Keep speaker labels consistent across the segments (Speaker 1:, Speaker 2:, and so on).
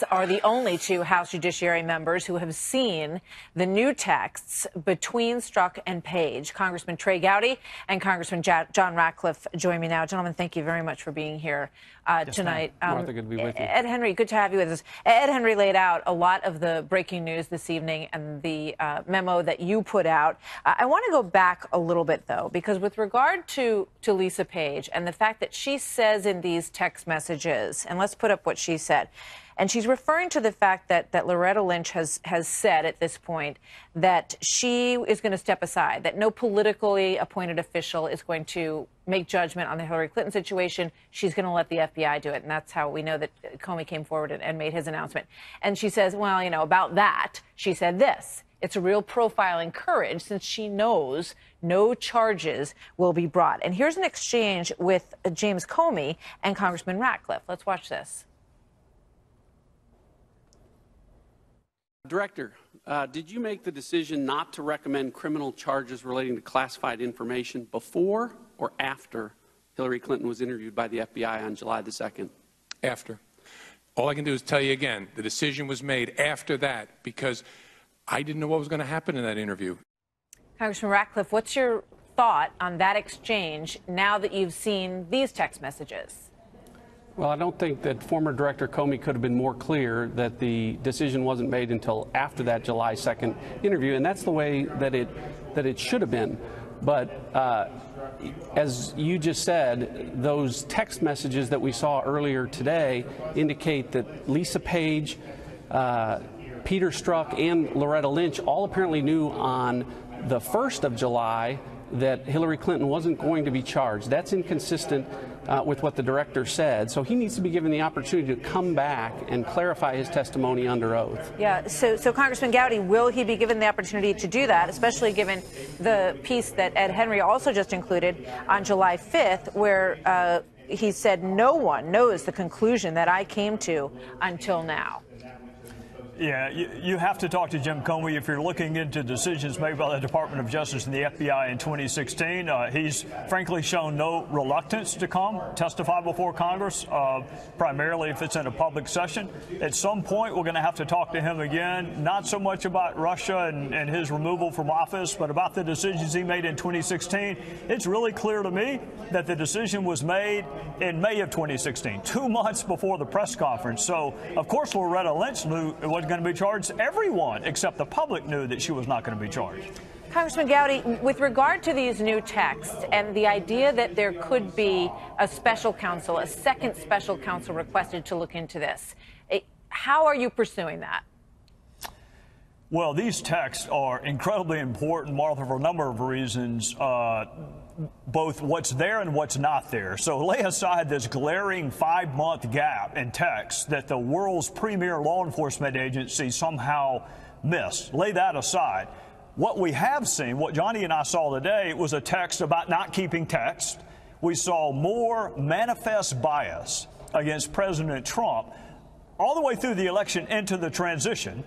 Speaker 1: Are the only two House Judiciary members who have seen the new texts between Strzok and Page. Congressman Trey Gowdy and Congressman John Ratcliffe join me now. Gentlemen, thank you very much for being here tonight.
Speaker 2: Martha, good to be with you.
Speaker 1: Ed Henry, good to have you with us. Ed Henry laid out a lot of the breaking news this evening and the memo that you put out. I want to go back a little bit, though, because with regard to Lisa Page and the fact that she says in these text messages, and let's put up what she said, and she's referring to the fact that Loretta Lynch has said at this point that she is going to step aside, that no politically appointed official is going to make judgment on the Hillary Clinton situation. She's going to let the FBI do it. And that's how we know that Comey came forward and made his announcement. And she says, well, you know, about that, she said this. It's a real profile in courage since she knows no charges will be brought. And here's an exchange with James Comey and Congressman Ratcliffe. Let's watch this.
Speaker 2: Director, did you make the decision not to recommend criminal charges relating to classified information before or after Hillary Clinton was interviewed by the FBI on July the 2nd?
Speaker 3: After. All I can do is tell you again, the decision was made after that because I didn't know what was going to happen in that interview.
Speaker 1: Congressman Ratcliffe, what's your thought on that exchange now that you've seen these text messages?
Speaker 2: Well, I don't think that former Director Comey could have been more clear that the decision wasn't made until after that July 2nd interview, and that's the way that it should have been. But as you just said, those text messages that we saw earlier today indicate that Lisa Page, Peter Strzok, and Loretta Lynch all apparently knew on the 1st of July that Hillary Clinton wasn't going to be charged. That's inconsistent with what the director said. So he needs to be given the opportunity to come back and clarify his testimony under oath.
Speaker 1: Yeah, so Congressman Gowdy, will he be given the opportunity to do that, especially given the piece that Ed Henry also just included on July 5th, where he said no one knows the conclusion that I came to until now?
Speaker 4: Yeah, you have to talk to Jim Comey if you're looking into decisions made by the Department of Justice and the FBI in 2016. He's frankly shown no reluctance to come testify before Congress, primarily if it's in a public session. At some point, we're going to have to talk to him again, not so much about Russia and his removal from office, but about the decisions he made in 2016. It's really clear to me that the decision was made in May of 2016, 2 months before the press conference. So, of course, Loretta Lynch knew it wasn't going to be charged. Everyone except the public knew that she was not going to be charged.
Speaker 1: Congressman Gowdy, with regard to these new texts and the idea that there could be a special counsel, a second special counsel requested to look into this, how are you pursuing that?
Speaker 4: Well, these texts are incredibly important, Martha, for a number of reasons, both what's there and what's not there. So lay aside this glaring 5-month gap in text that the world's premier law enforcement agency somehow missed. Lay that aside. What we have seen, what Johnny and I saw today, was a text about not keeping text. We saw more manifest bias against President Trump all the way through the election into the transition.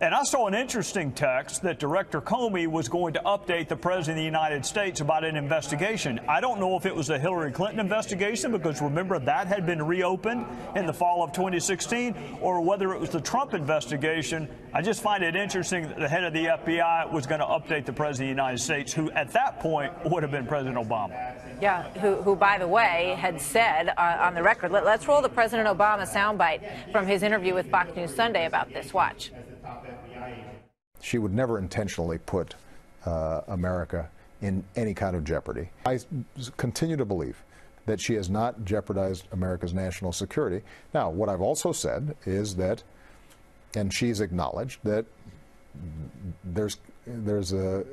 Speaker 4: And I saw an interesting text that Director Comey was going to update the President of the United States about an investigation. I don't know if it was a Hillary Clinton investigation, because remember that had been reopened in the fall of 2016, or whether it was the Trump investigation. I just find it interesting that the head of the FBI was going to update the President of the United States, who at that point would have been President Obama.
Speaker 1: Yeah, who by the way, had said on the record, let's roll the President Obama soundbite from his interview with Fox News Sunday about this. Watch.
Speaker 5: She would never intentionally put America in any kind of jeopardy. I continue to believe that she has not jeopardized America's national security. Now, what I've also said is that, and she's acknowledged, that there's a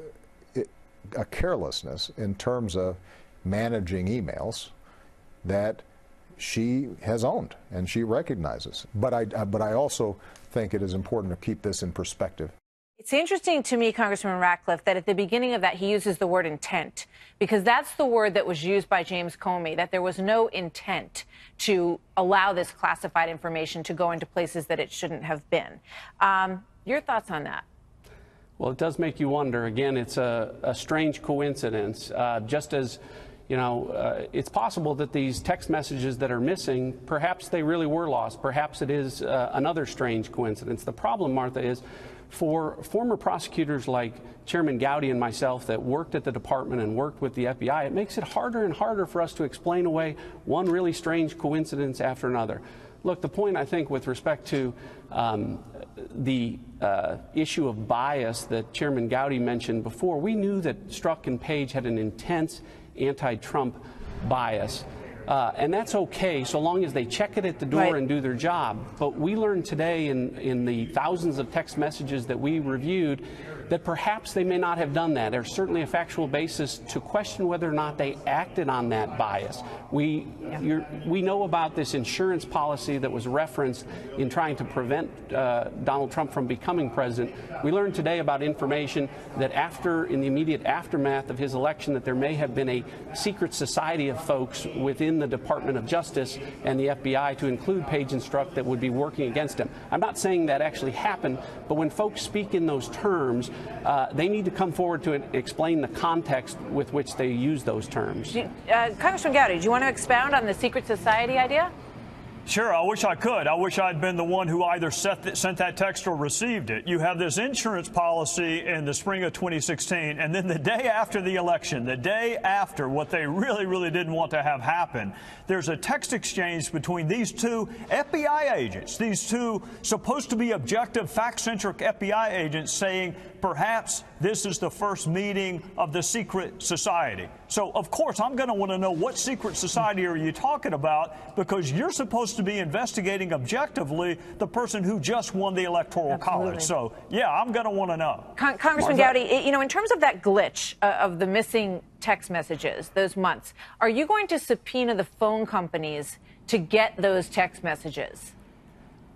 Speaker 5: carelessness in terms of managing emails that she has owned and she recognizes. But I also think it is important to keep this in perspective.
Speaker 1: It's interesting to me, Congressman Ratcliffe, that at the beginning of that he uses the word intent, because that's the word that was used by James Comey, that there was no intent to allow this classified information to go into places that it shouldn't have been. Your thoughts on that?
Speaker 2: Well, it does make you wonder. Again, it's a strange coincidence. Just as It's possible that these text messages that are missing, perhaps they really were lost. Perhaps it is another strange coincidence. The problem, Martha, is for former prosecutors like Chairman Gowdy and myself that worked at the department and worked with the FBI, it makes it harder and harder for us to explain away one really strange coincidence after another. Look, the point, I think, with respect to the issue of bias that Chairman Gowdy mentioned before, we knew that Strzok and Page had an intense anti-Trump bias. And that's okay so long as they check it at the door and do their job. But we learned today in the thousands of text messages that we reviewed that perhaps they may not have done that. There's certainly a factual basis to question whether or not they acted on that bias. We know about this insurance policy that was referenced in trying to prevent Donald Trump from becoming president. We learned today about information that in the immediate aftermath of his election, that there may have been a secret society of folks within the Department of Justice and the FBI, to include Page and Strzok, that would be working against him. I'm not saying that actually happened, but when folks speak in those terms, they need to come forward to explain the context with which they use those terms.
Speaker 1: Congressman Gowdy, do you want to expound on the secret society idea?
Speaker 4: Sure, I wish I could. I wish I'd been the one who either sent that text or received it. You have this insurance policy in the spring of 2016, and then the day after the election, the day after what they really didn't want to have happen, there's a text exchange between these two FBI agents, these two supposed to be objective, fact-centric FBI agents, saying perhaps this is the first meeting of the secret society. So, of course, I'm going to want to know what secret society are you talking about, because you're supposed to be investigating objectively the person who just won the Electoral College. So, yeah, I'm going to want to know.
Speaker 1: Congressman Gowdy, in terms of that glitch of the missing text messages, those months, are you going to subpoena the phone companies to get those text messages?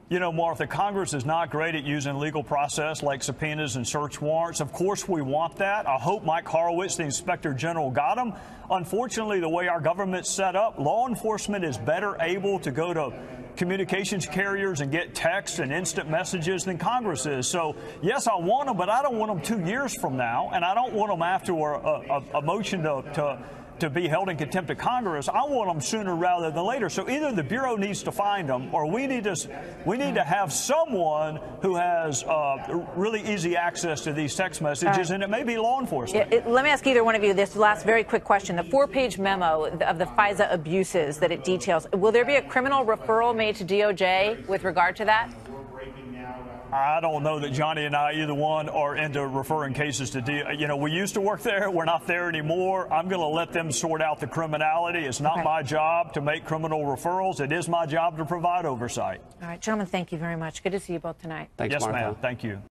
Speaker 4: You know, Martha, Congress is not great at using legal process like subpoenas and search warrants. Of course, we want that. I hope Mike Horowitz, the Inspector General, got them. Unfortunately, the way our government's set up, law enforcement is better able to go to communications carriers and get text and instant messages than Congress is. So, yes, I want them, but I don't want them 2 years from now, and I don't want them after a motion to be held in contempt of Congress. I want them sooner rather than later. So either the Bureau needs to find them, or we need to have someone who has really easy access to these text messages, and it may be law enforcement.
Speaker 1: Let me ask either one of you this last very quick question. The 4-page memo of the FISA abuses that it details, will there be a criminal referral made to DOJ with regard to that?
Speaker 4: I don't know that Johnny and I, either one, are into referring cases to we used to work there. We're not there anymore. I'm going to let them sort out the criminality. It's not my job to make criminal referrals. It is my job to provide oversight.
Speaker 1: All right, gentlemen, thank you very much. Good to see you both tonight.
Speaker 2: Thanks,
Speaker 4: yes,
Speaker 2: Martha.
Speaker 4: ma'am. Thank you.